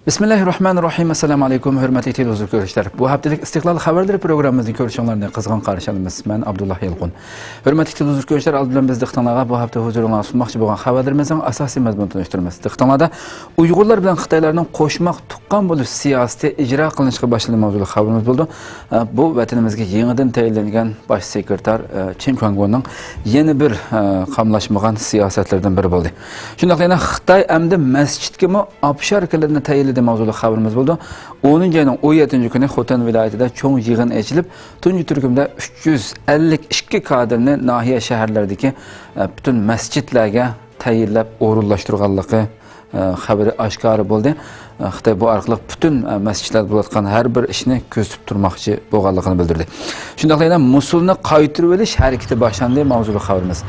Bismillahirrahmanirrahim. Assalamu alaykum, hürmetli televizyon görüşler. Bu haftalik İstiklal Haberleri programımızın görüşünlerini kızgın karşılayımız. Ben Abdullah Yılğun. Hürmetli televizyon görüşler, aldı bilen biz diqtanlağa bu hafta huzuruna sunmakçı bolan haberlerimizin asasi mazmununu tanıştırmız. Diqtanlada Uygurlar bilen Xitaylarning qo'shmaq tuqqan bo'lish siyosati ijro qilinishga boshlagan mavzuli xabarimiz bo'ldi. Bu vatanimizga yangidan tayinlangan bosh sekretar Chen Quanguo'ning yana bir qamlashmagan siyosatlardan biri bo'ldi. Shundaq yana Xitoy endi masjidga apsharkalarni tayinladi mavzuli xabarimiz bo'ldi. 10 ayning 17 kuni Xotan viloyatida cho'ng yig'in ochilib, tunji turkumda 352 kadrni nahiya shaharlaridagi butun masjidlarga tayinlab o'rinlashtirganligi xabari oshkor bo'ldi. Xitoy bu orqali butun masjidlarda bo'layotgan har bir ishni ko'zib turmoqchi bo'lganligini bildirdi. Shundaq yana Musulni qaytirib olish harakati boshlandi mavzuli xabarimiz.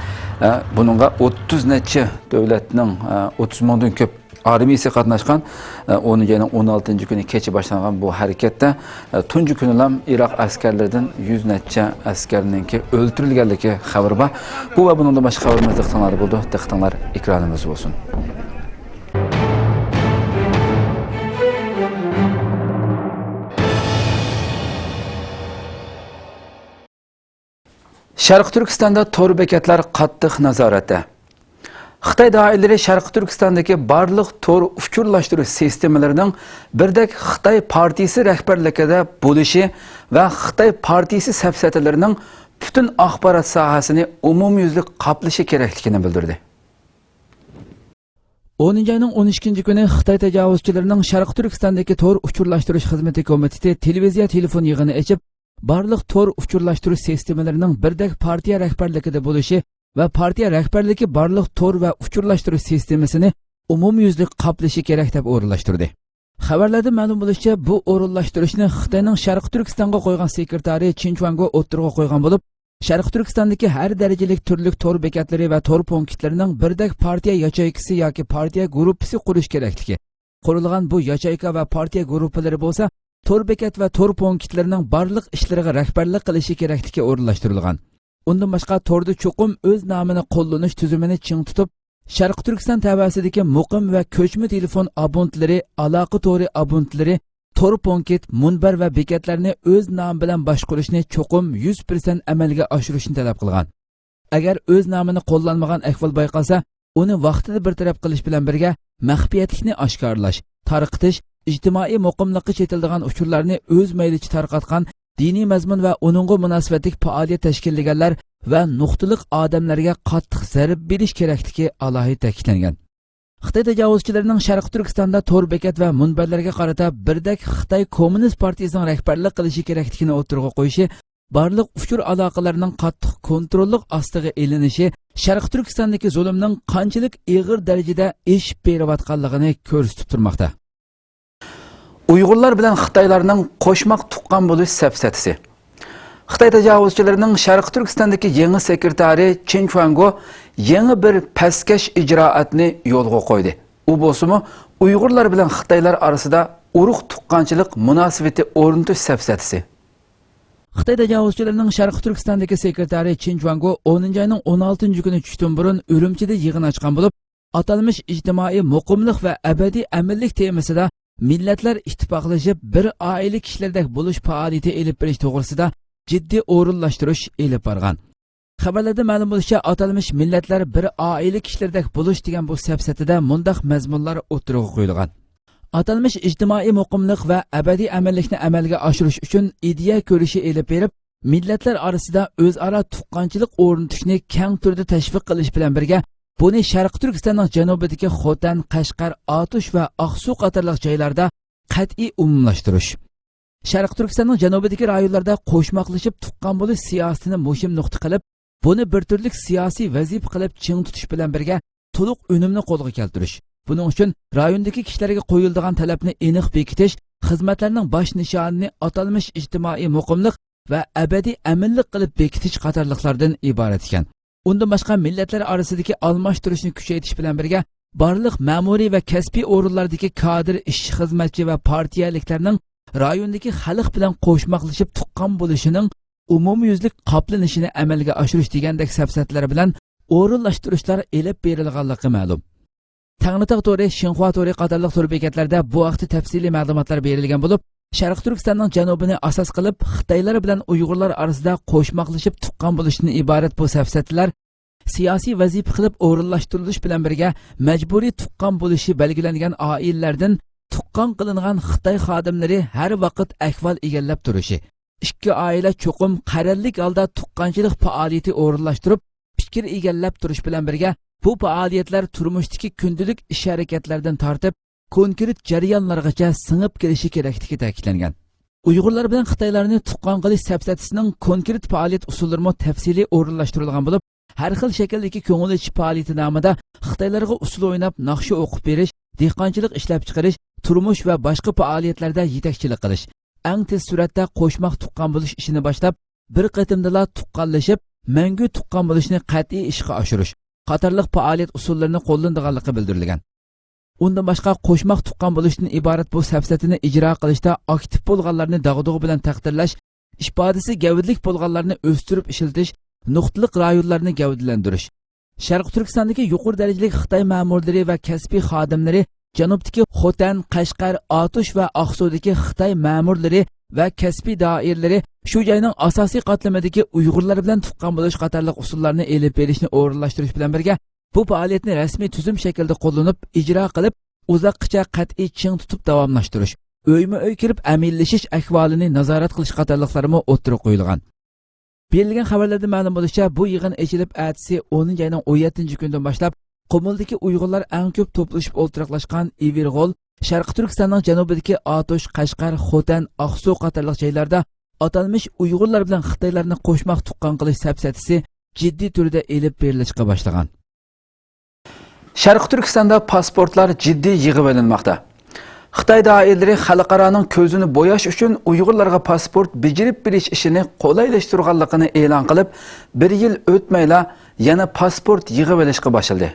Buningga 30 necha davlatning 30 mingdan ko'p armiyasi qatnashgan. 10 ayning 16 kuni kecha boshlangan bu harakatda tunji kuni ham Iroq askarlaridan 100 necha askarninki o'ldirilganligi xabar bor. Bu va bundan boshqa xabarimiz diqqatinglar bo'ldi. Diqqatinglar ekranimiz bo'lsin. Sharq Turkistonda tor bekatlar qattiq nazoratda. Xitoy doiralari Sharq Turkistondagi barliq tor uchurlashtirish sistemalarining birdek Xitoy partiyasi rahbarligida bo'lishi va Xitoy partiyasi safsatalarining butun axborot sohasini umumyuzlik qoplashi kerakligini bildirdi. 10 ayning 12 kuni Xitoy tajovuzchilarining Sharq Turkistondagi tor uchurlashtirish xizmati komiteti televiziya telefon yig'ini ochib, barliq tor uchurlashtirish sistemalarining birdek partiya rahbarligida bo'lishi va partiya rahbarligi barliq tor va uchurlashtirish sistemasini umumyuzlik qoplashi kerak deb o'rinlashtirdi. Xabarlarda ma'lum bo'lishicha, bu o'rinlashtirishni Xitoyning Sharq Turkistonga qo'ygan sekretari Chen Quanguo o'tirg'a qo'ygan bo'lib, Sharq Turkistondagi har darajalik turli tor bekatlari va tor punktlarining birdek partiya yachaykisi yoki partiya guruhi qurish kerakligi. Qurilgan bu yachayka va partiya guruhlari bo'lsa, tor bekat va tor punktlarining barliq ishlariga rahbarlik qilishi kerakligi o'rinlashtirilgan. Undan boshqa torda cho'qim o'z nomini qo'llanish tuzumini ching tutib, Sharq Turkiston tabasidagi muqim va ko'chma telefon abonentlari, aloqa tori abonentlari, tor punkt, munbar va bekatlarni o'z nomi bilan boshqarishni cho'qim 100% amalga oshirishni talab qilgan. Agar o'z nomini qo'llanmagan ahvol bayqalsa, uni vaqtida bartaraf qilish bilan birga maxfiyatlikni oshkorlash, tarqitish, ijtimoiy muqimlikqa chetiladigan uchurlarni o'z maylicha tarqatgan diniy mazmun va uningga munosabatlik faoliyat tashkillaganlar va nuqtaliq odamlarga qattiq zarb berish kerakligi alohida ta'kidlangan. Xitoy tajovuzchilarining Sharq Turkistonda tor bekat va munbarlarga qarata birdak Xitoy Kommunist partiyasining rahbarlik qilishi kerakligini o'tirg'a qo'yishi, barliq uchur aloqalarining qattiq kontrollik ostiga elinishi Sharq Turkistondagi zulmning qanchalik og'ir darajada ish berayotganligini ko'rsatib turmoqda. Uyg'urlar bilan Xitoylarning qo'shmaq tuqqan bo'lish safsatasi. Xitoy tajovuzchilarining Sharq Turkistondagi yangi sekretari Chen Quanguo yangi bir pastkash ijroatni yo'lga qo'ydi. U bo'lsa-mu Uyg'urlar bilan Xitoylar orasida urug' tuqqanchilik munosabati o'rnatish safsatasi. Xitoy tajovuzchilarining Sharq Turkistondagi sekretari Chen Quanguo 10 ayning 16 kuni tushdan burun Urumchida yig'in ochgan bo'lib, atalmish ijtimoiy muqimlik va abadiy aminlik temasida millatlar ittifoqlashib bir oila kishilardek bo'lish faoliyati elib berish to'g'risida jiddiy o'rinlashtirish elib borgan. Xabarlarda ma'lum bo'lishicha, atalmish millatlar bir oila kishilardek bo'lish degan bu safsatida mundaq mazmunlar o'tirg'a qo'yilgan. Atalmish ijtimoiy muqimlik va abadiy aminlikni amalga oshirish uchun ideya ko'rishi elib berib, millatlar orasida o'zaro tuqqanchilik o'rnatishni keng turda tashviq qilish bilan birga buni Sharq Turkistonning janubidagi Xotan, Qashqar, Otush va Oqsuv qatorliq joylarda qat'iy umumlashtirish. Sharq Turkistonning janubidagi rayonlarda qo'shmoqlashib tuqqan bo'lish siyosatini muhim nuqta qilib, buni bir turlik siyosiy vazifa qilib ching tutish bilan birga to'liq unumni qo'lga keltirish. Buning uchun rayondagi kishilarga qo'yiladigan talabni aniq bekitish, xizmatlarning bosh nishonini atalmish ijtimoiy muqimlik va abadiy aminlik qilib bekitish qatorliqlardan iborat ekan. Undan boshqa millatlar orasidagi almashtirishni kuchaytirish bilan birga barliq ma'muriy va kasbiy o'rinlardagi kadr, ishchi xizmatchi va partiyaliklarning rayondagi xalq bilan qo'shmoqlashib tuqqan bo'lishining umumyuzlik qoplanishini amalga oshirish degandek safsatlar bilan o'rinlashtirishlar elib berilganligi ma'lum. Tangritog to'ri, Xinhua to'ri qatorliq to'ri bekatlarda bu vaqtda tafsiliy ma'lumotlar berilgan bo'lib, Sharq Turkistonning janubini asos qilib, Xitoylar bilan Uyg'urlar orasida qo'shmoqlashib tuqqan bo'lishdan iborat bu safsatlar siyosiy vazifa qilib o'rinlashtirilish bilan birga majburiy tuqqan bo'lishi belgilangan oilalardan tuqqan qilingan Xitoy xodimlari har vaqt ahvol egallab turishi. Ikki oila cho'qim qarorlik holda tuqqanchilik faoliyati o'rinlashtirib, fikr egallab turish bilan birga bu faoliyatlar turmushdagi kundalik ish harakatlardan tortib, konkret jarayonlargacha singib kelishi kerakligi ta'kidlangan. Uyg'urlar bilan Xitoylarni tuqqan qilish safsatisining konkret faoliyat usullari tafsiliy o'rinlashtirilgan bo'lib, har xil shakldagi ko'ngil ichish faoliyati nomida Xitoylarga usul o'ynab, naqsha o'qib berish, dehqonchilik ishlab chiqarish, turmush va boshqa faoliyatlarda yetakchilik qilish, eng tez suratda qo'shmoq tuqqan bo'lish ishini boshlab, bir qatimdala tuqqanlashib, mangu tuqqan bo'lishni qat'iy ishga oshirish qatorliq faoliyat usullarini qo'llanganligi bildirilgan. Undan boshqa qo'shmoq tuqqan bo'lishdan iborat bu safsatini ijro qilishda aktiv bo'lganlarni dag'dug'i bilan taqdirlash, ifodasi gavdalik bo'lganlarni o'stirib ishiltish, nuqtaliq rayonlarni gavdalantirish. Sharq Turkistondagi yuqori darajali Xitoy ma'murlari va kasbiy xodimlari, janubdagi Xotan, Qashqar, Otush va Oqsudagi Xitoy ma'murlari va kasbiy doiralari shu joyning asosiy qatlamidagi Uyg'urlar bilan tuqqan bo'lish qatorliq usullarni elib berishni o'rinlashtirish bilan birga bu faoliyatni rasmiy tuzum shaklda qo'llanib, ijro qilib, uzoqcha qat'iy ching tutib davomlashtirish, o'yma-o'y kirib amillashish ahvolini nazorat qilish qatorliqlarimi o'tirib qo'yilgan. Berilgan xabarlarda ma'lum bo'lishicha, bu yig'in ochilib, atisi 10 oyning 17-kundan boshlab Qumildagi Uyg'urlar eng ko'p to'plashib o'ltiraqlashgan Iverg'ol, Sharq Turkistonning janubidagi Otush, Qashqar, Xotan, Oqsu qatorliq joylarda atalmish Uyg'urlar bilan Xitoylarni qo'shmoq tuqqan qilish safsatisi jiddiy turda elib berilishga boshlagan. Sharq Turkistonda pasportlar jiddiy yig'ib olinmoqda. Xitoy doiralari xalqaroning ko'zini bo'yash uchun Uyg'urlarga pasport bijirib berish ishini qulaylashtirganligini e'lon qilib, 1 yil o'tmayla yana pasport yig'ib olishga boshladi.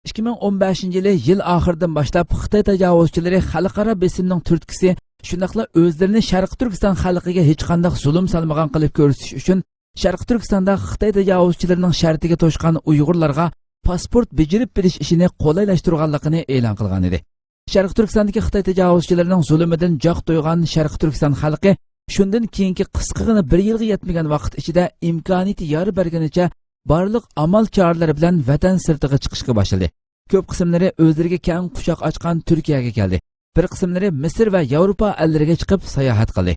2015 yil oxiridan boshlab Xitoy tajovuzchilari xalqaro besimning turtkisi, shundaqla o'zlarini Sharq Turkiston xalqiga hech qanday zulm salmagan qilib ko'rsatish uchun Sharq Turkistonda Xitoy tajovuzchilarining shartiga to'shgan Uyg'urlarga pasport bijirib berish ishini qulaylashtirganligini e'lon qilgan edi. Sharq Turkistondagi Xitoy tajovuzchilarining zulmidan joq to'ygan Sharq Turkiston xalqi shundan keyingi qisqagina 1 yilga yetmagan vaqt ichida imkoniyati yor berganicha barliq amal choralari bilan vatan sirtiga chiqishga boshladi. Ko'p qismlari o'zlariga keng quchoq ochgan Turkiyaga keldi. Bir qismlari Misr va Yevropa ellariga chiqib sayohat qildi.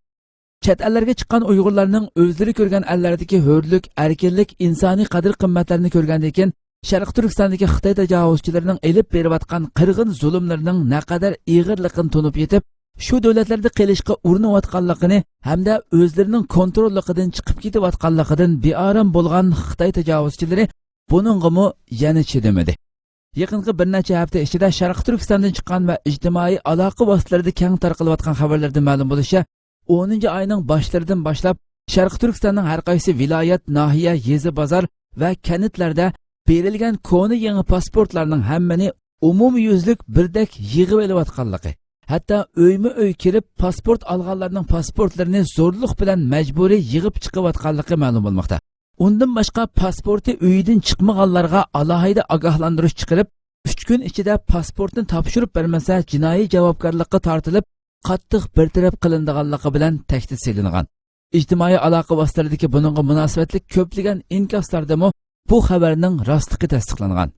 Chet ellarga chiqqan Uyg'urlarning o'zlari ko'rgan ellardagi hurlik, erkinlik, insoniy qadr-qimmatlarni ko'rgandan keyin Sharq Turkistondagi Xitoy tajovuzchilarining elib berayotgan qirg'in zulmlarining naqadar ig'irligini tunib yetib, shu davlatlarda qilishga urinayotganligini hamda o'zlarining kontrolligidan chiqib ketayotganligidan bearam bo'lgan Xitoy tajovuzchilari buningga yana chidamadi. Yaqinqi bir necha hafta ichida Sharq Turkistondan chiqqan va ijtimoiy aloqa vositalarida keng tarqalayotgan xabarlardan ma'lum bo'lishicha, 10-oyning boshlaridan boshlab Sharq Turkistonning har qaysi viloyat, nahiya, yezi, bozor va kanitlarda berilgan koni yangi pasportlarning hammani umumyuzlik birdek yig'ib olayotganligi, hatto o'yma-o'y kirib pasport olganlarning pasportlarini zo'rlik bilan majburiy yig'ib chiqayotganligi ma'lum bo'lmoqda. Undan boshqa pasporti uydan chiqmaganlarga alohida ogohlantirish chiqarib, 3 kun ichida pasportni topshirib bermasa jinoiy javobgarlikka tortilib, qattiq bartaraf qilinadiganligi bilan tahdid silingan. Ijtimoiy aloqa vositalaridagi buningga munosabatli ko'plagan inkoslardami bu xabarning rostligi tasdiqlangan.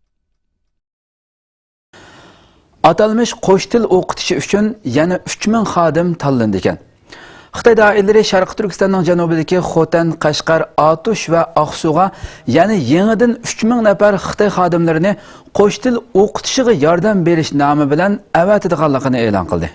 Atalmish qo'sh til o'qitishi uchun yana 3000 xodim tanlandi ekan. Xitoy doiralari Sharq Turkistonning janubidagi Xotan, Qashqar, Otush va Oqsuga yana yangidan 3000 nafar Xitoy xodimlarini qo'sh til o'qitishiga yordam berish nomi bilan avatadiganligini e'lon qildi.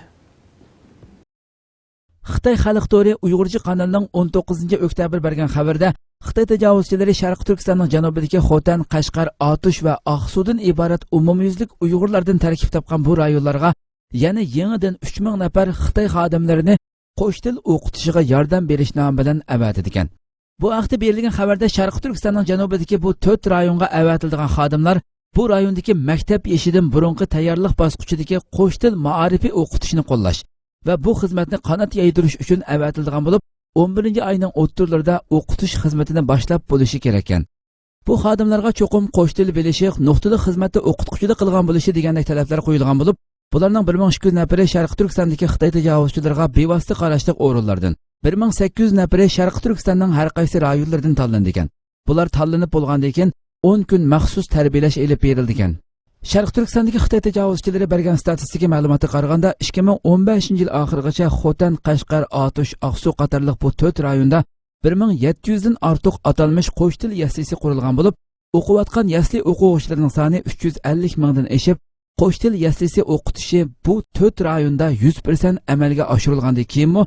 Xitoy xalq to'ri Uyg'urcha kanalining 19 oktyabr bergan xabarda Xitoy tajovuzchilari Sharq Turkistonning janubidagi Xotan, Qashqar, Otush va Oqsudan iborat umumyuzlik Uyg'urlardan tarkib topgan bu rayonlarga yana yangidan 3000 nafar Xitoy xodimlarini qo'sh til o'qitishiga yordam berish nomi bilan avatadi ekan. Bu haqda berilgan xabarda Sharq Turkistonning janubidagi bu 4 rayonga avatilgan xodimlar bu rayondagi maktab yeshidan burunqi tayyorlik bosqichidagi qo'sh til ma'arifi o'qitishni qo'llash va bu xizmatni qanot yaydirish uchun avatilgan bo'lib, 11 oyning o'ttirlarida o'qitish xizmatini boshlab bo'lishi kerak ekan. Bu xodimlarga cho'qim qo'sh til bilishi, nuqtali xizmatda o'qituvchilik qilgan bo'lishi degandek talablar qo'yilgan bo'lib, bularning 1200 nafari Sharq Turkistondagi Xitoy tajovuzchilariga bevosita qarashliq o'rinlardan, 1800 nafari Sharq Turkistonning har qaysi rayonlaridan tanlandi ekan. Bular tanlanib bo'lgandan keyin 10 kun maxsus tarbiyalash elib berildi ekan. Sharq Turkistondagi Xitoy tajovuzchilari bergan statistika ma'lumotga qaraganda 2015 yil oxirigacha Xotan, Qashqar, Otush, Aqsu qatorliq bu 4 rayonda 1700 dan ortiq atalmış qo'sh til yaslisi qurilgan bo'lib, o'qiyotgan yasli o'quvchilarning soni 350 mingdan oshib, qo'sh til yaslisi o'qitishi bu 4 rayonda 100% amalga oshirilgandan keyinmi,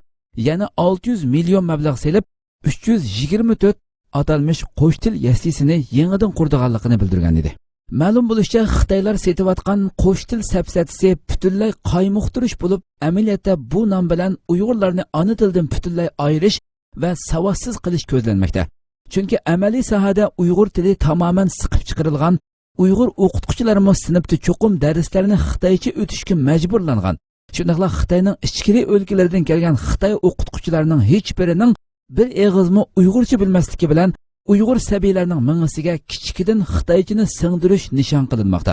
yana 600 million mablag' selib, 324 atalmış qo'sh til yaslisini yangidan qurdiganligini bildirgan edi. Ma'lum bo'lishicha, Xitoylar setayotgan qo'sh til sapsatisi butunlay qaymoqtirish bo'lib, amaliyotda bu nom bilan Uyg'urlarni ona tildan butunlay ayirish va savodsiz qilish ko'zlanmoqda. Chunki amaliy sohada Uyg'ur tili tamoman siqib chiqarilgan, Uyg'ur o'qituvchilarmi sinfda cho'qim darslarni xitoycha o'tishga majburlangan. Shundaqla Xitoyning ichki o'lkalaridan kelgan Xitoy o'qituvchilarining hech birining bir eg'izmi Uyg'urcha bilmasligi bilan Uyg'ur sabiylarining mingisiga kichikidan Xitoychani singdirish nishon qilinmoqda.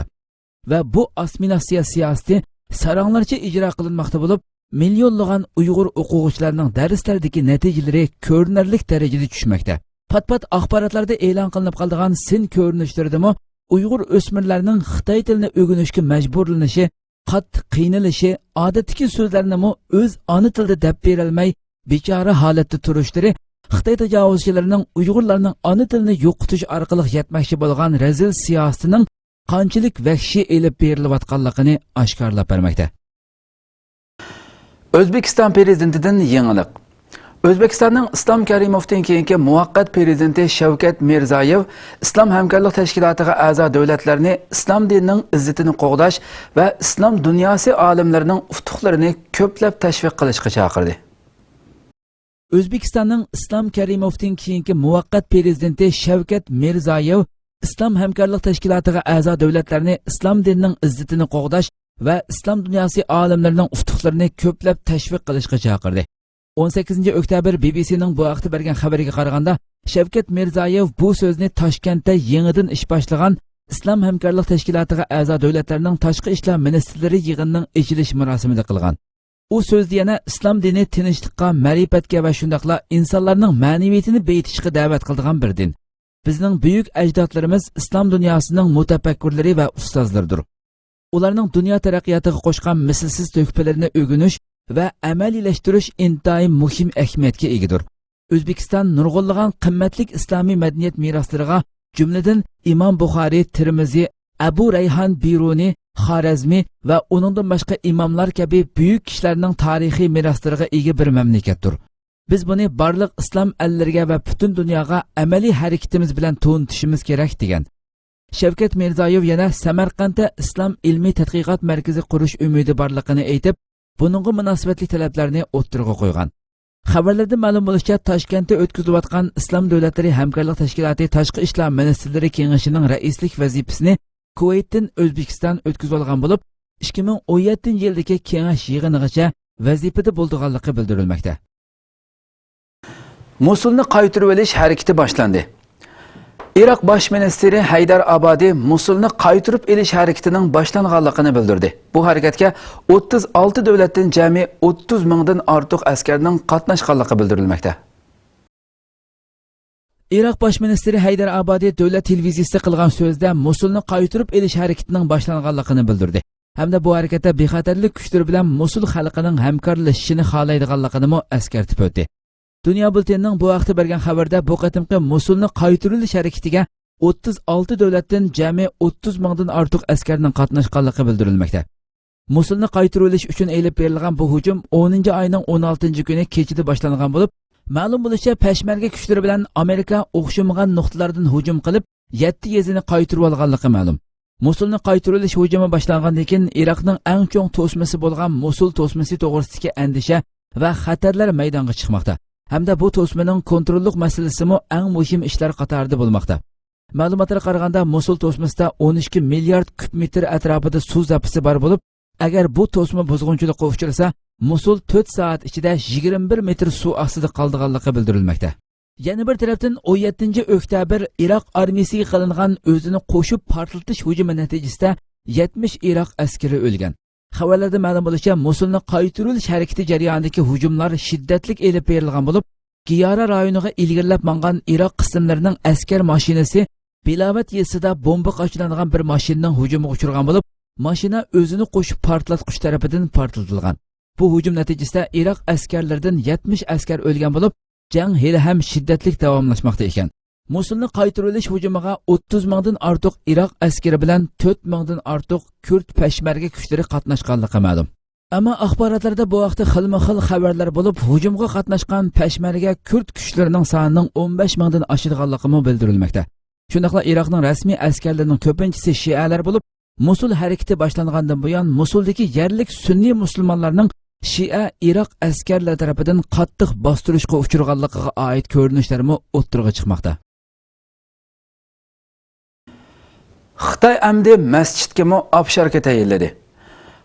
Va bu assimilyatsiya siyosati saranglarcha ijro qilinmoqda bo'lib, millionlagan Uyg'ur o'quvchilarining darslardagi natijalari ko'rinarli darajada tushmoqda. Pat-pat axborotlarda e'lon qilinib qolgan sin ko'rinishlardimi Uyg'ur o'smirlarining Xitoy tilini o'rganishga majburlanishi, qattiq qiynalishi, odatdagi so'zlarni o'z ona tilida deb berolmay bechora holatda turishlari Xitoy tajovuzchilarining Uyg'urlarning ona tilini yo'qotish orqali yetmoqchi bo'lgan razil siyosatining qanchalik vahshiy elib berilayotganligini oshkorlab bermoqda. O'zbekiston prezidentidan yangilik. O'zbekistonning Islom Karimovdan keyingi muvaqqat prezidenti Shavkat Mirziyoyev Islom hamkorlik tashkilotiga a'zo davlatlarni islom dinining izzatini qo'g'dash va islom dunyosi olimlarining utuqlarini ko'plab tashviq qilishga chaqirdi. O'zbekistonning Islom Karimovdan keyingi muvaqqat prezidenti Shavkat Mirziyoyev Islom hamkorlik tashkilotiga a'zo davlatlarni islom dinining izzatini qo'g'dash va islom dunyosi olimlarining utuqlarini ko'plab tashviq qilishga chaqirdi. 18 oktyabr BBC'ning bu vaqtda bergan xabariga qaraganda, Shavkat Mirziyoyev bu so'zni Toshkentda yangidan ish boshlagan Islom hamkorlik tashkilotiga a'zo davlatlarning tashqi ishlar ministrlari yig'inining ochilish marosimida qilgan. U so'zda yana islom dini tinchlikqa, ma'rifatga va shundaqla insonlarning ma'naviyatini beyitishga da'vat qilgan bir din. Bizning buyuk ajdodlarimiz islom dunyosining mutafakkirlari va ustozlaridir. Ularning dunyo taraqqiyotiga qo'shgan mislsiz to'hfalarini o'rganish va amaliylashtirish intayin muhim ahamiyatga egadir. O'zbekiston nurg'unlagan qimmatli islomiy madaniyat meroslariga, jumladan Imom Buxoriy, Tirmiziy, Abu Rayhan Biruni, Xorazmi va uningdan boshqa imomlar kabi buyuk kishilarning tarixiy meroslariga ega bir mamlakatdir. Biz buni barliq islom allariga va butun dunyoga amaliy harakatimiz bilan to'ntishimiz kerak degan. Shavkat Mirziyoyev yana Samarqandda Islom ilmiy tadqiqot markazi qurish umidi borligini aytib, buningga munosabatli talablarni o'ttirg'a qo'ygan. Xabarlarda ma'lum bo'lishicha, Toshkentda o'tkazilayotgan Islom davlatlari hamkorlik tashkiloti tashqi ishlar ministrlari kengashining raislik vazifasini Kuvaytdan O'zbekiston o'tkazib olgan bo'lib, 2017-yildagi kengash yig'inigacha vazifada bo'lganligi bildirilmoqda. Mosulni qaytarib olish harakati boshlandi. Iroq bosh ministri Haydar Abadi Mosulni qaytarib olish harakatining boshlanganligini bildirdi. Bu harakatga 36 davlatdan jami 30 mingdan ortiq askarning qatnashganligi bildirilmoqda. Iroq bosh ministri Haydar Abadi davlat televiziyasida qilgan so'zda Mosulni qaytarib olish harakatining boshlanganligini bildirdi. Hamda bu harakatda bexatarlik kuchlari bilan Mosul xalqining hamkorlashishini xohlaydiganligini eskartib o'tdi. Dünya Bültenining bu vaqtda bergan xabarda bu qatimqi Mosulni qaytarilish harakatiga 36 davlatdan jami 30 mingdan ortiq askarning qatnashganligi bildirilmoqda. Mosulni qaytarilish uchun elib berilgan bu hujum 10-oyning 16-kuni kechida boshlangan bo'lib, ma'lum bo'lishicha Peshmerga kuchlari bilan Amerika o'xshamagan nuqtalardan hujum qilib, 7 yezini qaytarib olganligi ma'lum. Mosulni qaytarilish hujumi boshlangandan keyin Iroqning eng chong to'smasi bo'lgan Mosul to'smasi to'g'risidagi andisha va xatarlar maydonga chiqmoqda. Hamda bu to'smaning kontrollik masalasimi eng muhim ishlar qatorida bo'lmoqda. Ma'lumotlarga qaraganda Mosul to'smasida 12 milliard kub metr atrofida suv zapasi bor bo'lib, agar bu to'sma buzg'unchilikqa uchrasa, Mosul 4 soat ichida 21 metr suv ostida qoldiganligi bildirilmoqda. Yana bir tarafdan 17 oktyabr Iroq armiyasiga qilingan o'zini qo'shib portlatish hujumi natijasida 70 Iroq askari o'lgan. Xabarlarda ma'lum bo'lishicha, Mosulni qaytarilish harakati jarayonidagi hujumlar shiddatli elib berilgan bo'lib, Giyara rayoniga ilgirlab mangan Iroq qismlarining askar mashinasi Bilavat yesida bomba qo'shlangan bir mashinaning hujumiga uchragan bo'lib, mashina o'zini qo'shib portlatqich tarafidan portlatilgan. Bu hujum natijasida Iroq askarlaridan 70 askar o'lgan bo'lib, jang hali ham shiddatli davomlashmoqda ekan. Mosulni qaytarilish hujumiga 30 mingdan ortiq Iroq askari bilan 4 mingdan ortiq Kurd peshmerga kuchlari qatnashganligi ma'lum. Ammo axborotlarda bu vaqtda xilma-xil xabarlar bo'lib, hujumga qatnashgan peshmerga Kurd kuchlarining sonining 15 mingdan oshirganligi bildirilmoqda. Shundaqla Iroqning rasmiy askarlarining ko'pinchisi shialar bo'lib, Mosul harakati boshlangandan buyon Mosuldagi yerlik sunniy musulmonlarning Shia Iroq askarlari tarafidan qattiq bostirishga uchirganligiga oid ko'rinishlarmi o'ttirg'a chiqmoqda. Xitoy amdi masjidga obsharga tayinladi.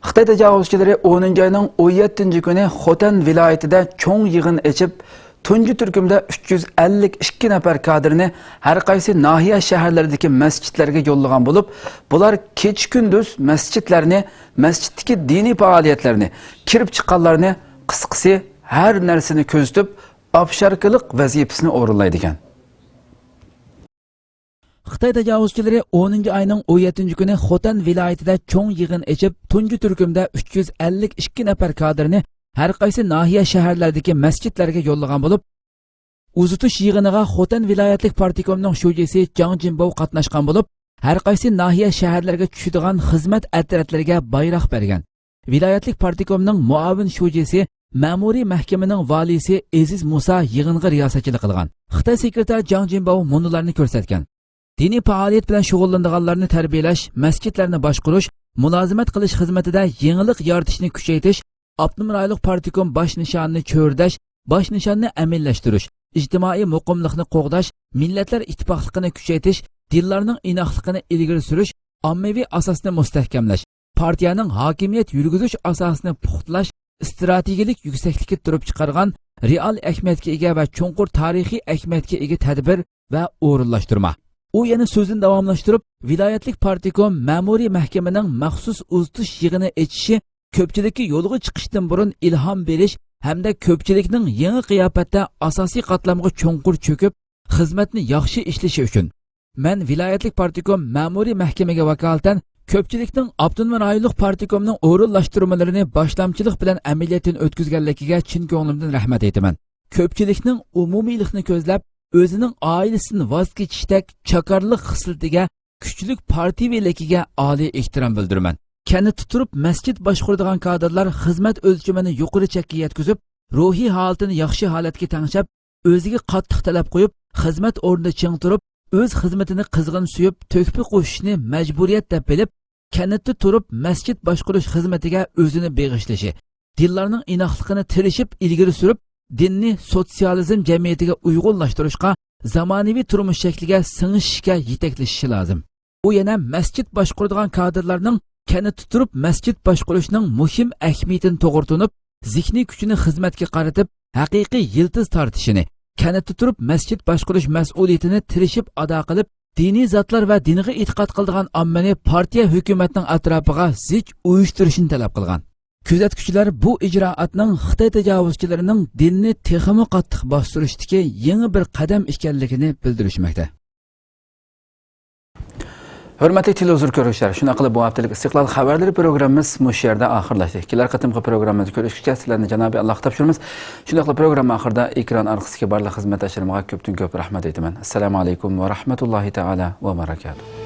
Xitoy tajovuzchilari 10 oyning 17 kuni Xotan viloyatida cho'ng yig'in ochib, tunji turkumda 352 nafar kadrni har qaysi nahiya shaharlaridagi masjidlarga yo'llagan bo'lib, bular kech-kunduz masjiddagi diniy faoliyatlarni, kirib chiqqanlarni, qisqasi har narsani ko'zitib, obsharkilik vazifasini o'rinlaydigan. Xitoy tajovuzchilari 10 oyning 17 kuni Xotan viloyatida cho'ng yig'in ochib, tunji turkumda 352 nafar kadrni har qaysi nahiya shaharlaridagi masjidlarga yo'llagan bo'lib, uzutish yig'iniga Xotan viloyatlik partikomning shujasi Jang Jinbao qatnashgan bo'lib, har qaysi nahiya shaharlarga tushadigan xizmat atlatlariga bayroq bergan. Viloyatlik partikomning muavin shujasi, ma'muriy mahkamaning valisi Aziz Musa yig'inga riyosatchilik qilgan. Xitoy sekretar Jang Jinbao munolarni ko'rsatgan. Diniy faoliyat bilan shug'ullanganlarni tarbiyalash, masjidlarni boshqarish, mulozimat qilish xizmatida yangilik yaratishni kuchaytirish, Abnum rayonlik partikom bosh nishonini cho'rdash, bosh nishonni aminlashtirish, ijtimoiy muqimlikni qo'g'dash, millatlar ittifoqligini kuchaytirish, dinlarning inoqligini ilgari surish, ommaviy asosni mustahkamlash, partiyaning hokimiyat yurgizish asosini puxtalash, strategik yuksaklikka turib chiqargan real ahamiyatga ega va cho'nqur tarixiy ahamiyatga ega tadbir va o'rinlashtirma. U yana so'zini davomlashtirib, viloyatlik partikom ma'muriy mahkamaning maxsus uzatish yig'ini echishi ko'pchilikka yo'lga chiqishdan burun ilhom berish hamda ko'pchilikning yangi qiyofatda asosiy qatlamga cho'nqur cho'kib, xizmatni yaxshi ishlashi uchun men viloyatlik partikom ma'muriy mahkamaga vakolatan ko'pchilikning Abdunman rayonlik partikomning o'rinlashtirmalarini boshlamchilik bilan amaliyotdan o'tkazganligiga chin ko'nglimdan rahmat aytaman. Ko'pchilikning umumiylikni ko'zlab, o'zining oilasidan voz kechishdek chakarlik xislatiga, kuchlik partiyaligiga oliy ehtirom bildiraman. Kanit turib masjid boshqaradigan kadrlar xizmat o'lchimini yuqori chekka yetkazib, ruhiy holatini yaxshi holatga tangshab, o'ziga qattiq talab qo'yib, xizmat o'rnida ching turib, o'z xizmatini qizg'in suyib, to'kpi qo'shishni majburiyat deb bilib, kanitda turib masjid boshqarish xizmatiga o'zini beg'ishlashi, dinlarning inoqligini tirishib ilgari surib, dinni sotsializm jamiyatiga uyg'unlashtirishga, zamonaviy turmush shakliga singishga yetaklashishi lozim. U yana masjid boshqaradigan kadrlarning kanitda turib masjid boshqarishning muhim ahamiyatini to'g'ritunib, zihniy kuchini xizmatga qaratib, haqiqiy yildiz tortishini, kanitda turib masjid boshqarish mas'uliyatini tirishib ado qilib, diniy zotlar va dinga e'tiqod qiladigan ommani partiya hukumatning atrofiga zich uyushtirishni talab qilgan. Kuzatuvchilar bu ijroatning Xitoy tajovuzchilarining dinni texmi qattiq bostirishdagi yangi bir qadam ekanligini bildirishmoqda. Hurmatli televizor ko'ruvchilar, shuna qilib bu haftalik Istiqlol xabarlari programmamiz mush yerda oxirlashdi. Kelar qatimqi programmani ko'rishgacha sizlarni Janobi Alloh topshiramiz. Shunday qilib program oxirida ekran orqasiga barcha xizmatdoshlarimga ko'pdan ko'p rahmat aytaman. Assalomu alaykum va rahmatullohi taala va barakatuh.